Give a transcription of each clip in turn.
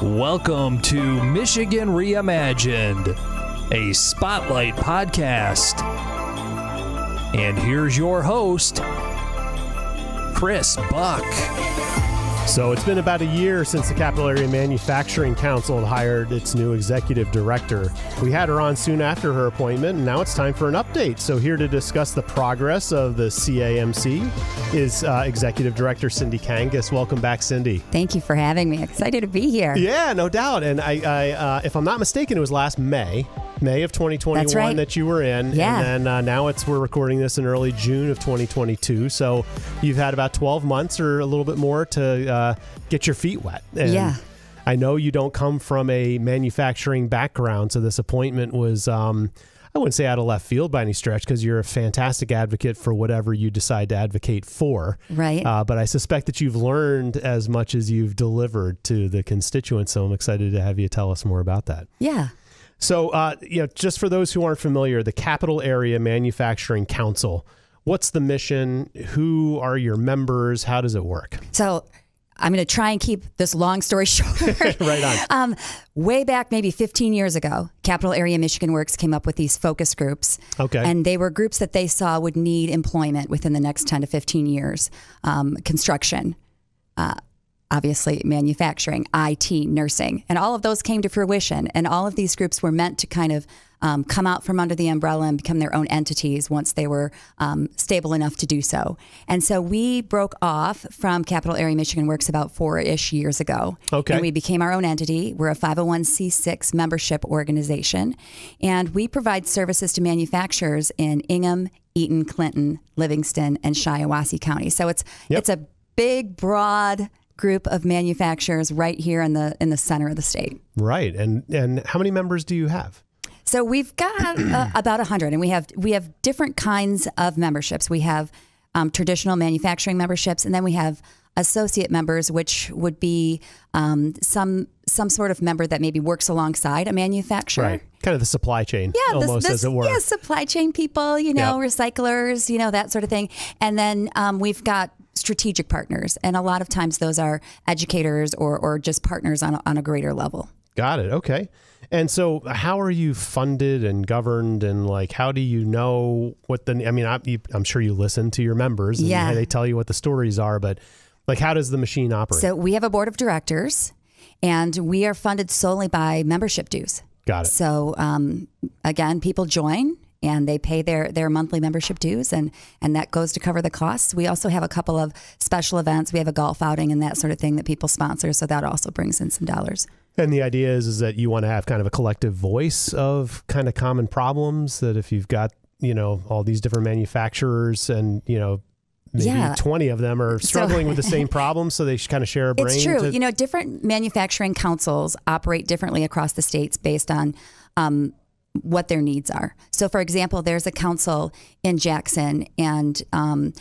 Welcome to Michigan Reimagined, a spotlight podcast. And here's your host, Chris Buck. So it's been about a year since the Capital Area Manufacturing Council had hired its new executive director. We had her on soon after her appointment, and now it's time for an update. So here to discuss the progress of the CAMC is Executive Director Cindy Kangas. Welcome back, Cindy. Thank you for having me. Excited to be here. Yeah, no doubt. And I if I'm not mistaken, it was last May of 2021 That's right. that you were in. Yeah. And then now we're recording this in early June of 2022. So you've had about 12 months or a little bit more to get your feet wet. And yeah. I know you don't come from a manufacturing background, so this appointment was, I wouldn't say out of left field by any stretch, because you're a fantastic advocate for whatever you decide to advocate for. Right. But I suspect that you've learned as much as you've delivered to the constituents, so I'm excited to have you tell us more about that. Yeah. So, just for those who aren't familiar, the Capital Area Manufacturing Council, what's the mission? Who are your members? How does it work? So I'm going to try and keep this long story short. Right on. Way back maybe 15 years ago, Capital Area Michigan Works came up with these focus groups. Okay. And they were groups that they saw would need employment within the next 10 to 15 years. Construction, obviously manufacturing, IT, nursing, and all of those came to fruition. And all of these groups were meant to kind of come out from under the umbrella and become their own entities once they were stable enough to do so. And so we broke off from Capital Area Michigan Works about 4-ish years ago. Okay. And we became our own entity. We're a 501c6 membership organization. And we provide services to manufacturers in Ingham, Eaton, Clinton, Livingston, and Shiawassee County. So it's a big, broad group of manufacturers right here in the center of the state. Right. And how many members do you have? So we've got about 100, and we have different kinds of memberships. We have traditional manufacturing memberships, and then we have associate members, which would be some sort of member that maybe works alongside a manufacturer. Right. Kind of the supply chain, as it were. Yeah, supply chain people, recyclers, that sort of thing. And then we've got strategic partners, and a lot of times those are educators or just partners on a greater level. Got it. Okay. And so how are you funded and governed, and how do you know I'm sure you listen to your members and they tell you what the stories are, but how does the machine operate? So we have a board of directors, and we are funded solely by membership dues. Got it. So again, people join and they pay their monthly membership dues, and that goes to cover the costs. We also have a couple of special events. We have a golf outing and that sort of thing that people sponsor, so that also brings in some dollars. And the idea is that you want to have kind of a collective voice of kind of common problems, that if you've got, all these different manufacturers and, maybe 20 of them are struggling with the same problem, so they should kind of share a brain. It's true. Different manufacturing councils operate differently across the states based on what their needs are. So, for example, there's a council in Jackson, and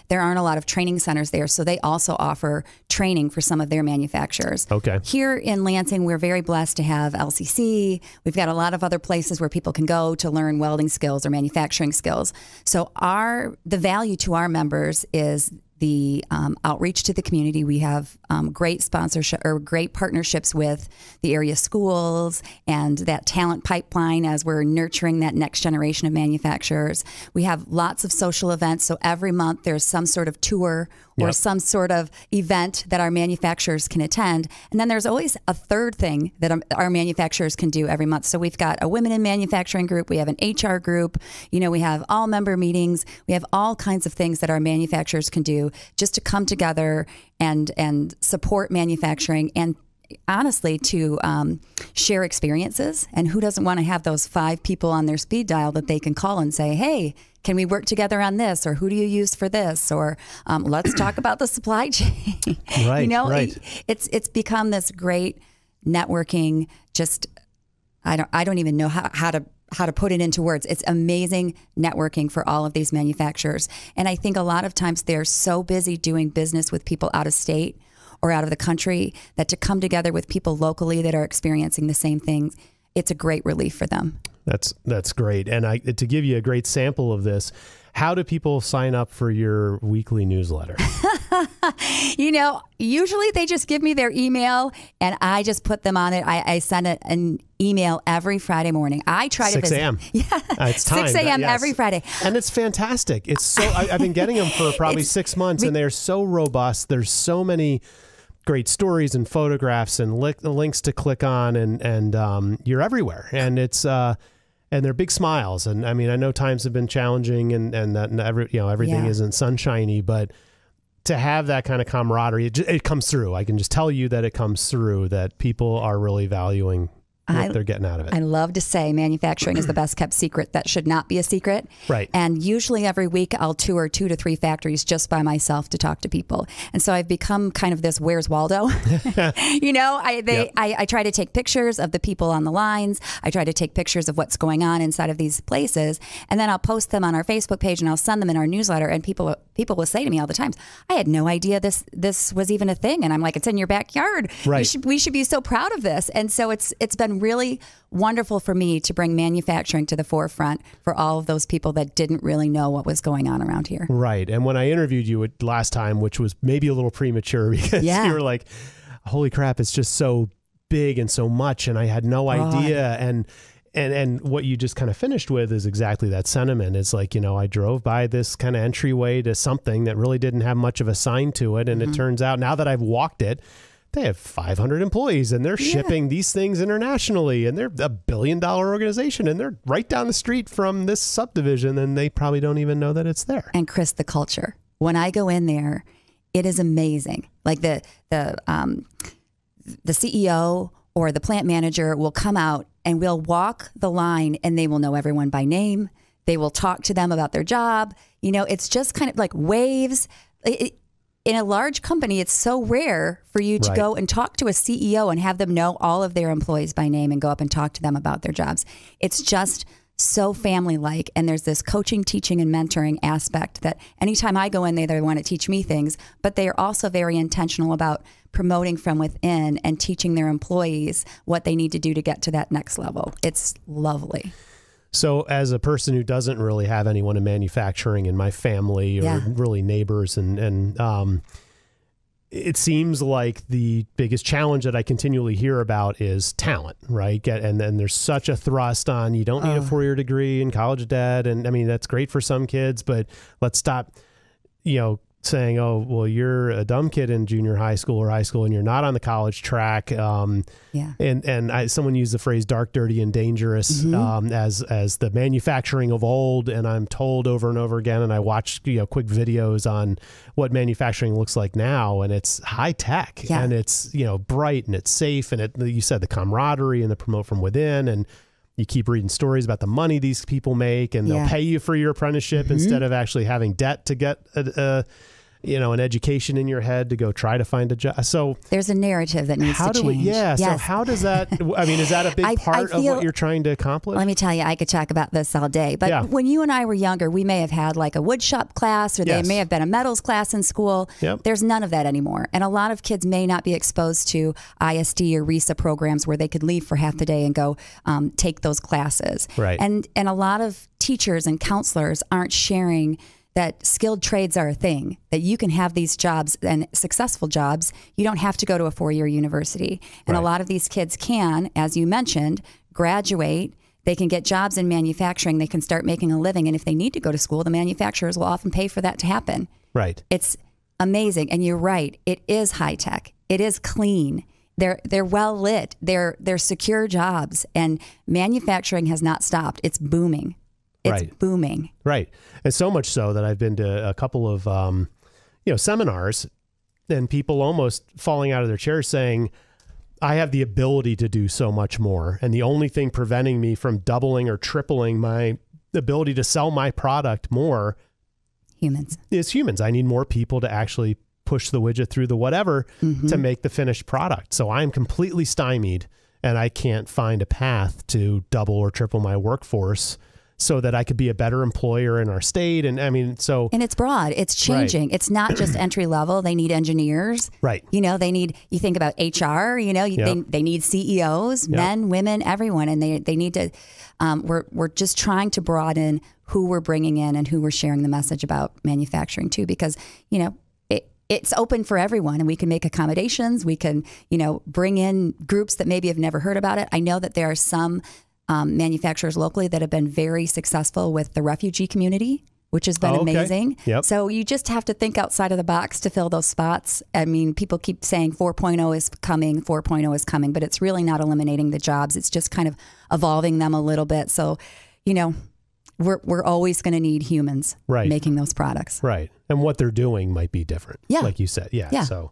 there aren't a lot of training centers there, so they also offer training for some of their manufacturers. Okay. Here in Lansing, we're very blessed to have LCC. We've got a lot of other places where people can go to learn welding skills or manufacturing skills. So the value to our members is the outreach to the community. We have great sponsorship or great partnerships with the area schools and that talent pipeline as we're nurturing that next generation of manufacturers. We have lots of social events. So every month there's some sort of tour or some sort of event that our manufacturers can attend. And then there's always a third thing that our manufacturers can do every month. So we've got a women in manufacturing group. We have an HR group. We have all member meetings. We have all kinds of things that our manufacturers can do just to come together and support manufacturing, and honestly to share experiences. And who doesn't want to have those 5 people on their speed dial that they can call and say, hey, can we work together on this? Or who do you use for this? Or let's talk about the supply chain. Right, right. It's become this great networking. Just I don't even know how to put it into words. It's amazing networking for all of these manufacturers. And I think a lot of times they're so busy doing business with people out of state or out of the country that to come together with people locally that are experiencing the same things, it's a great relief for them. That's great. And to give you a great sample of this, how do people sign up for your weekly newsletter? Usually they just give me their email and I just put them on it. I send an email every Friday morning. I try to 6 a.m. Yeah. It's time. 6 a.m. Yes. every Friday. And it's fantastic. It's so, I've been getting them for probably 6 months and they're so robust. There's so many great stories and photographs and links to click on and you're everywhere. And it's, and they're big smiles. And I mean, I know times have been challenging and that everything isn't sunshiny, but to have that kind of camaraderie, it comes through. I can just tell you that it comes through, that people are really valuing what they're getting out of it. I love to say manufacturing is the best kept secret. That should not be a secret. Right. And usually every week I'll tour 2 to 3 factories just by myself to talk to people. And so I've become kind of this Where's Waldo? I try to take pictures of the people on the lines. I try to take pictures of what's going on inside of these places. And then I'll post them on our Facebook page and I'll send them in our newsletter. And people will say to me all the time, I had no idea this was even a thing. And I'm like, it's in your backyard. Right. We should be so proud of this. And so it's been really wonderful for me to bring manufacturing to the forefront for all of those people that didn't really know what was going on around here. Right. And when I interviewed you last time, which was maybe a little premature because you were like, holy crap, it's just so big and so much. And I had no idea. And what you just kind of finished with is exactly that sentiment. It's like, I drove by this kind of entryway to something that really didn't have much of a sign to it. And it turns out now that I've walked it, they have 500 employees and they're shipping these things internationally and they're $1 billion organization and they're right down the street from this subdivision and they probably don't even know that it's there. And Chris, the culture, when I go in there, it is amazing. Like the CEO or the plant manager will come out and we'll walk the line and they will know everyone by name. They will talk to them about their job. It's just kind of like waves. In a large company, it's so rare for you to go and talk to a CEO and have them know all of their employees by name and go up and talk to them about their jobs. It's just so family-like. And there's this coaching, teaching, and mentoring aspect that anytime I go in there, they want to teach me things, but they are also very intentional about promoting from within and teaching their employees what they need to do to get to that next level. It's lovely. So as a person who doesn't really have anyone in manufacturing in my family or really neighbors, and it seems like the biggest challenge that I continually hear about is talent, right? And then there's such a thrust on you don't need a 4-year degree and college debt. And I mean, that's great for some kids, but let's stop, saying, oh, well, you're a dumb kid in junior high school or high school and you're not on the college track. And someone used the phrase dark, dirty, and dangerous as the manufacturing of old. And I'm told over and over again, and I watched quick videos on what manufacturing looks like now, and it's high tech and it's bright and it's safe, and you said the camaraderie and the promote from within, and you keep reading stories about the money these people make, and they'll pay you for your apprenticeship instead of actually having debt to get an education in your head to go try to find a job. So there's a narrative that needs to change. So how does that, is that a big part of what you're trying to accomplish? Let me tell you, I could talk about this all day, but when you and I were younger, we may have had like a wood shop class or there may have been a metals class in school. There's none of that anymore. And a lot of kids may not be exposed to ISD or RESA programs where they could leave for half the day and go take those classes. Right. And a lot of teachers and counselors aren't sharing that skilled trades are a thing, that you can have these jobs and successful jobs. You don't have to go to a 4-year university. And a lot of these kids can, as you mentioned, graduate. They can get jobs in manufacturing. They can start making a living. And if they need to go to school, the manufacturers will often pay for that to happen. Right. It's amazing. And you're right. It is high tech. It is clean. They're well lit. They're secure jobs. And manufacturing has not stopped. It's booming. It's booming. Right. And so much so that I've been to a couple of, seminars and people almost falling out of their chairs saying, I have the ability to do so much more. And the only thing preventing me from doubling or tripling my ability to sell my product more is humans. I need more people to actually push the widget through the whatever to make the finished product. So I'm completely stymied and I can't find a path to double or triple my workforce so that I could be a better employer in our state. And and it's broad, it's changing. It's not just entry level. They need engineers, right? You think about HR, they need CEOs, men, women, everyone. And they need to, we're just trying to broaden who we're bringing in and who we're sharing the message about manufacturing to, because, it's open for everyone, and we can make accommodations. We can, bring in groups that maybe have never heard about it. I know that there are some manufacturers locally that have been very successful with the refugee community, which has been amazing. Yep. So you just have to think outside of the box to fill those spots. I mean, people keep saying 4.0 is coming, 4.0 is coming, but it's really not eliminating the jobs. It's just kind of evolving them a little bit. So, we're always going to need humans making those products. Right. And what they're doing might be different. Yeah. Like you said. Yeah. Yeah. So,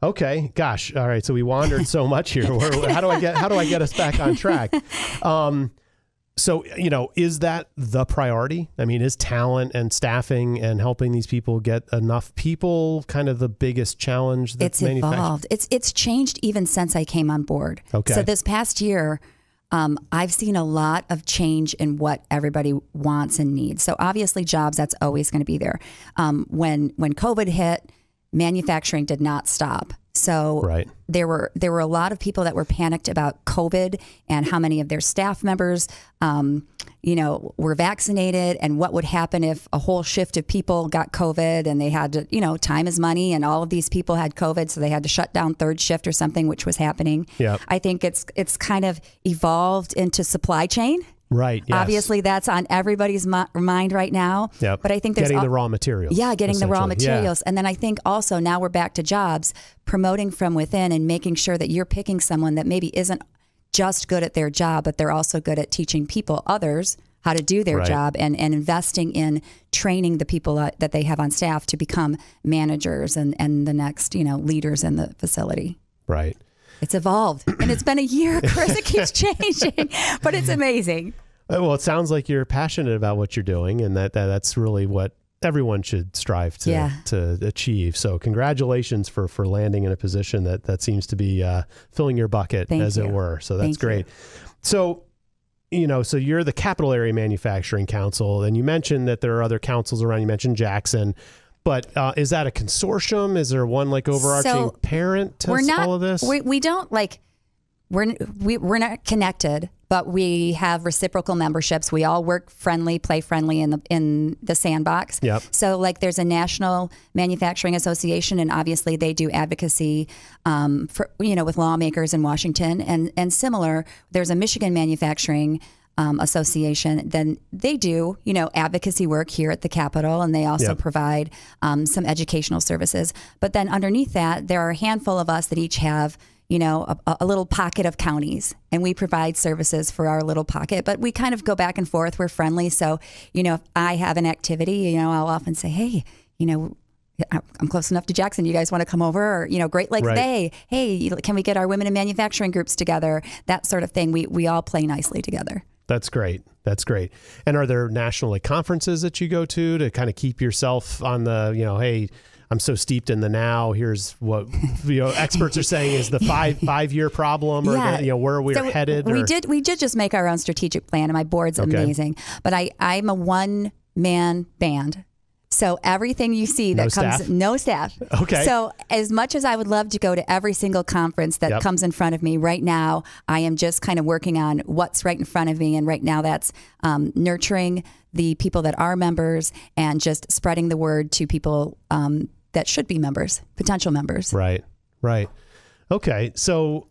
okay. Gosh. All right. So we wandered so much here. How do I get us back on track? So, is that the priority? I mean, is talent and staffing and helping these people get enough people kind of the biggest challenge that's evolved. It's changed even since I came on board. Okay. So this past year, I've seen a lot of change in what everybody wants and needs. So obviously jobs, that's always going to be there. When COVID hit, manufacturing did not stop. So there were a lot of people that were panicked about COVID and how many of their staff members, were vaccinated, and what would happen if a whole shift of people got COVID and they had to, time is money, and all of these people had COVID, so they had to shut down third shift or something, which was happening. Yep. I think it's kind of evolved into supply chain. Right. Yes. Obviously, that's on everybody's mind right now. Yep. But I think there's getting the raw materials. Yeah, getting the raw materials. Yeah. And then I think also now we're back to jobs, promoting from within and making sure that you're picking someone that maybe isn't just good at their job, but they're also good at teaching others how to do their job, and investing in training the people that they have on staff to become managers and the next, leaders in the facility. Right. It's evolved, and it's been a year, Chris. It keeps changing, but it's amazing. Well, it sounds like you're passionate about what you're doing, and that's really what everyone should strive to achieve. So congratulations for landing in a position that seems to be filling your bucket, as it were. So that's great. So, so you're the Capital Area Manufacturing Council, and you mentioned that there are other councils around. You mentioned Jackson. But is that a consortium? Is there one overarching parent to all of this? We don't we're not connected, but we have reciprocal memberships. We all work friendly, play friendly in the sandbox. Yep. So there's a National Manufacturing Association, and obviously they do advocacy for with lawmakers in Washington, and similar. There's a Michigan Manufacturing Association. Then they do advocacy work here at the Capitol, and they also provide some educational services. But then underneath that, there are a handful of us that each have a little pocket of counties, and we provide services for our little pocket, but we kind of go back and forth. We're friendly. So, if I have an activity, I'll often say, hey, I'm close enough to Jackson. You guys want to come over? Or, Great Lakes Bay. Hey, can we get our women in manufacturing groups together? That sort of thing. We all play nicely together. That's great. That's great. And are there national conferences that you go to kind of keep yourself on the, hey, I'm so steeped in the now. Here's what experts are saying is the five-year problem, or where we're headed. We did just make our own strategic plan, and my board's amazing. But I'm a one-man band. So everything you see that no staff. Okay. So as much as I would love to go to every single conference that comes in front of me right now, I am just kind of working on what's right in front of me. And right now that's nurturing the people that are members and just spreading the word to people that should be members, potential members. Right. Okay. So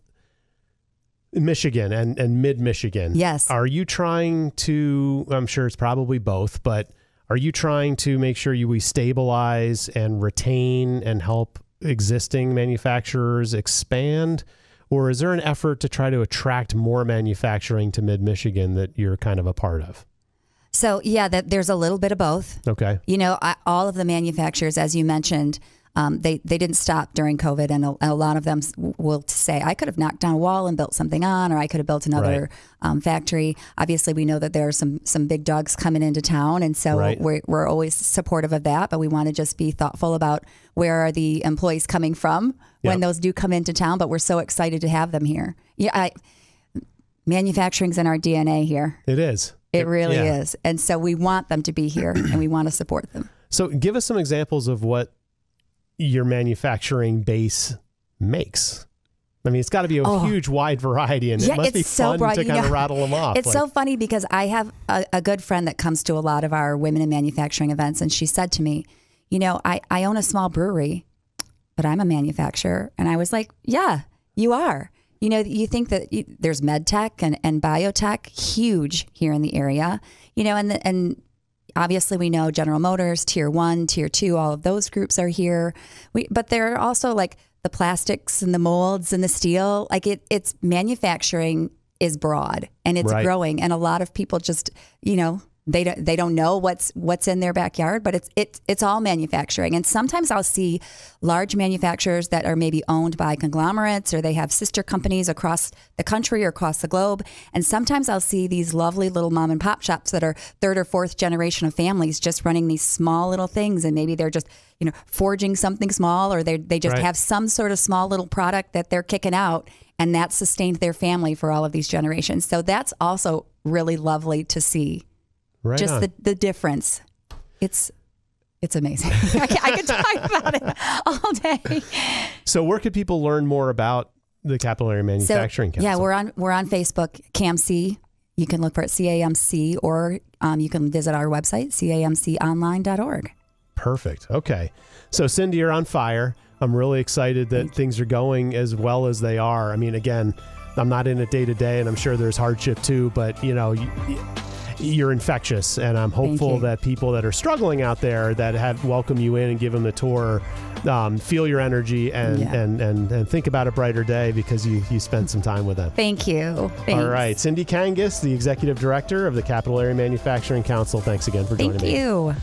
Michigan and mid-Michigan. Yes. Are you trying to, I'm sure it's probably both, but are you trying to make sure we stabilize and retain and help existing manufacturers expand? Or is there an effort to try to attract more manufacturing to mid-Michigan that you're kind of a part of? So, there's a little bit of both. Okay. All of the manufacturers, as you mentioned, they didn't stop during COVID, and a lot of them will say, I could have knocked down a wall and built something on, or I could have built another factory. Obviously, we know that there are some big dogs coming into town, and so we're always supportive of that, but we want to just be thoughtful about where are the employees coming from when those do come into town, but we're so excited to have them here. Manufacturing's in our DNA here. It is. It really is. And so we want them to be here, and we want to support them. So give us some examples of what your manufacturing base makes. I mean, it's got to be a huge, wide variety, and it must be fun to kind of rattle them off. It's so funny because I have a good friend that comes to a lot of our women in manufacturing events, and she said to me, I own a small brewery, but I'm a manufacturer. And I was like, yeah, you are. You know, you think that there's med tech and biotech, huge here in the area, you know, and obviously we know General Motors, tier 1, tier 2, all of those groups are here. But there are also like the plastics and the molds and the steel, like it's manufacturing is broad and it's growing. And a lot of people just, you know, they don't know what's in their backyard, but it's all manufacturing. And sometimes I'll see large manufacturers that are maybe owned by conglomerates, or they have sister companies across the country or across the globe. And sometimes I'll see these lovely little mom and pop shops that are third or fourth generation of families just running these small little things. And maybe they're just, you know, forging something small, or they just have some sort of small little product that they're kicking out, and that sustained their family for all of these generations. So that's also really lovely to see. Right just the difference. It's amazing. I could talk about it all day. So where could people learn more about the Capillary Manufacturing Council? Yeah, we're on Facebook, CAMC. You can look for it, CAMC, or you can visit our website, camconline.org. Perfect. Okay. So Cindy, you're on fire. I'm really excited that things are going as well as they are. I mean, again, I'm not in it day to day, and I'm sure there's hardship too, but you know, you're infectious, and I'm hopeful that people that are struggling out there that have welcome you in and give them the tour, feel your energy and think about a brighter day because you spent some time with them. Thank you. Thanks. All right. Cindy Kangas, the Executive Director of the Capillary Manufacturing Council. Thanks again for joining me. Thank you.